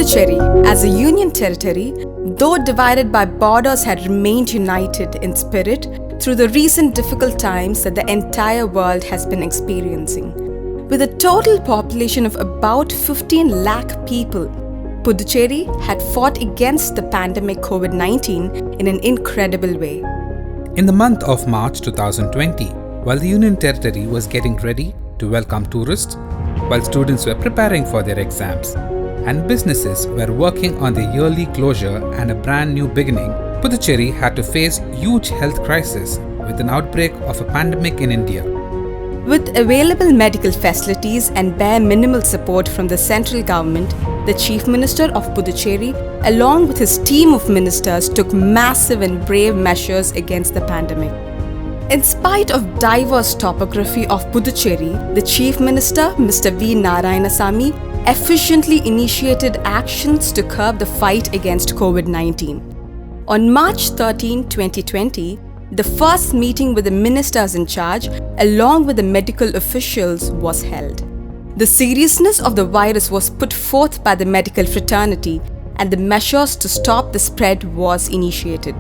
Puducherry, as a union territory, though divided by borders, had remained united in spirit through the recent difficult times that the entire world has been experiencing. With a total population of about 15 lakh people, Puducherry had fought against the pandemic COVID-19 in an incredible way. In the month of March 2020, while the Union Territory was getting ready to welcome tourists, while students were preparing for their exams, and businesses were working on their yearly closure and a brand new beginning, Puducherry had to face huge health crisis with an outbreak of a pandemic in India. With available medical facilities and bare minimal support from the central government, the Chief Minister of Puducherry, along with his team of ministers, took massive and brave measures against the pandemic. In spite of diverse topography of Puducherry, the Chief Minister, Mr. V. Narayanasamy, efficiently initiated actions to curb the fight against COVID-19. On March 13, 2020, the first meeting with the ministers in charge, along with the medical officials, was held. The seriousness of the virus was put forth by the medical fraternity, and the measures to stop the spread was initiated.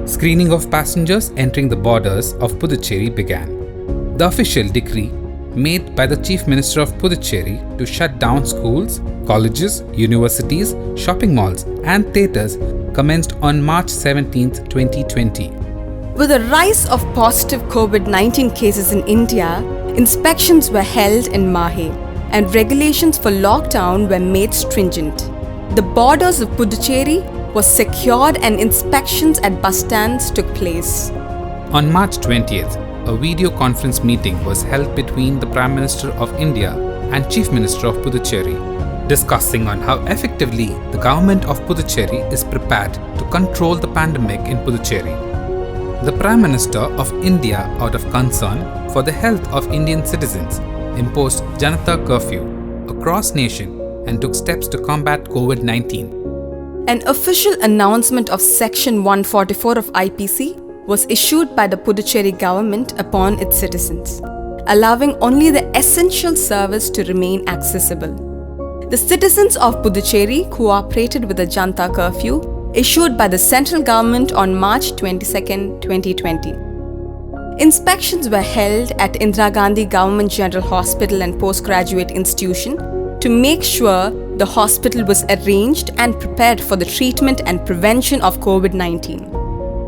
Screening of passengers entering the borders of Puducherry began. The official decree made by the Chief Minister of Puducherry to shut down schools, colleges, universities, shopping malls and theatres commenced on March 17, 2020. With the rise of positive COVID-19 cases in India, inspections were held in Mahe and regulations for lockdown were made stringent. The borders of Puducherry was secured and inspections at bus stands took place. On March 20th, a video conference meeting was held between the Prime Minister of India and Chief Minister of Puducherry, discussing on how effectively the government of Puducherry is prepared to control the pandemic in Puducherry. The Prime Minister of India, out of concern for the health of Indian citizens, imposed Janata curfew across nation and took steps to combat COVID-19. An official announcement of Section 144 of IPC was issued by the Puducherry Government upon its citizens, allowing only the essential service to remain accessible. The citizens of Puducherry cooperated with the Janata curfew issued by the central government on March 22, 2020. Inspections were held at Indira Gandhi Government General Hospital and Postgraduate Institution to make sure the hospital was arranged and prepared for the treatment and prevention of COVID-19.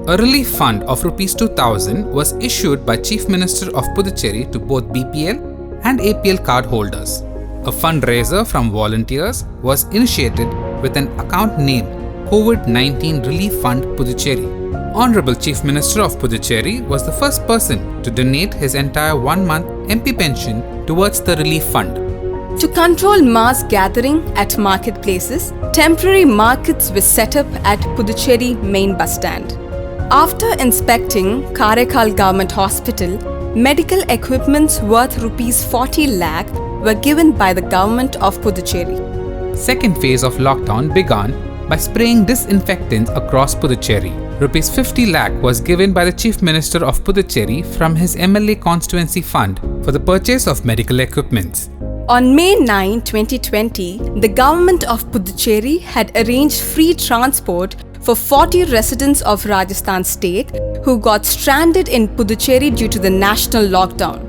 A relief fund of Rs 2,000 was issued by Chief Minister of Puducherry to both BPL and APL card holders. A fundraiser from volunteers was initiated with an account named COVID-19 Relief Fund Puducherry. Honorable Chief Minister of Puducherry was the first person to donate his entire 1-month MP pension towards the relief fund. To control mass gathering at marketplaces, temporary markets were set up at Puducherry main bus stand. After inspecting Karaikal Government Hospital, medical equipments worth Rs 40 lakh were given by the government of Puducherry. Second phase of lockdown began by spraying disinfectants across Puducherry. Rs 50 lakh was given by the Chief Minister of Puducherry from his MLA constituency fund for the purchase of medical equipments. On May 9, 2020, the government of Puducherry had arranged free transport for 40 residents of Rajasthan state who got stranded in Puducherry due to the national lockdown.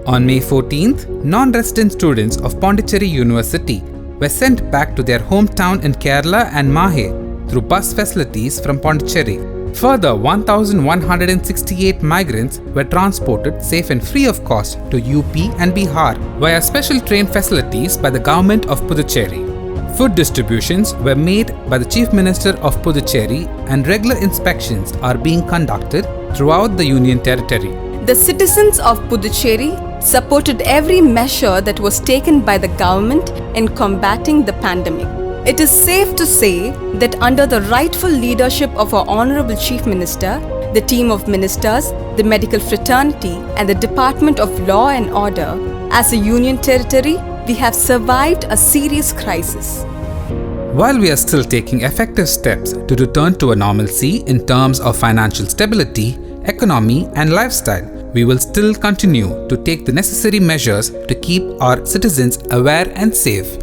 On May 14th, non-resident students of Puducherry University were sent back to their hometown in Kerala and Mahe through bus facilities from Puducherry. Further, 1,168 migrants were transported safe and free of cost to UP and Bihar via special train facilities by the government of Puducherry. Food distributions were made by the Chief Minister of Puducherry and regular inspections are being conducted throughout the Union Territory. The citizens of Puducherry supported every measure that was taken by the government in combating the pandemic. It is safe to say that under the rightful leadership of our Honorable Chief Minister, the team of ministers, the medical fraternity and the Department of Law and Order, as a Union Territory, we have survived a serious crisis. While we are still taking effective steps to return to a normalcy in terms of financial stability, economy and lifestyle, we will still continue to take the necessary measures to keep our citizens aware and safe.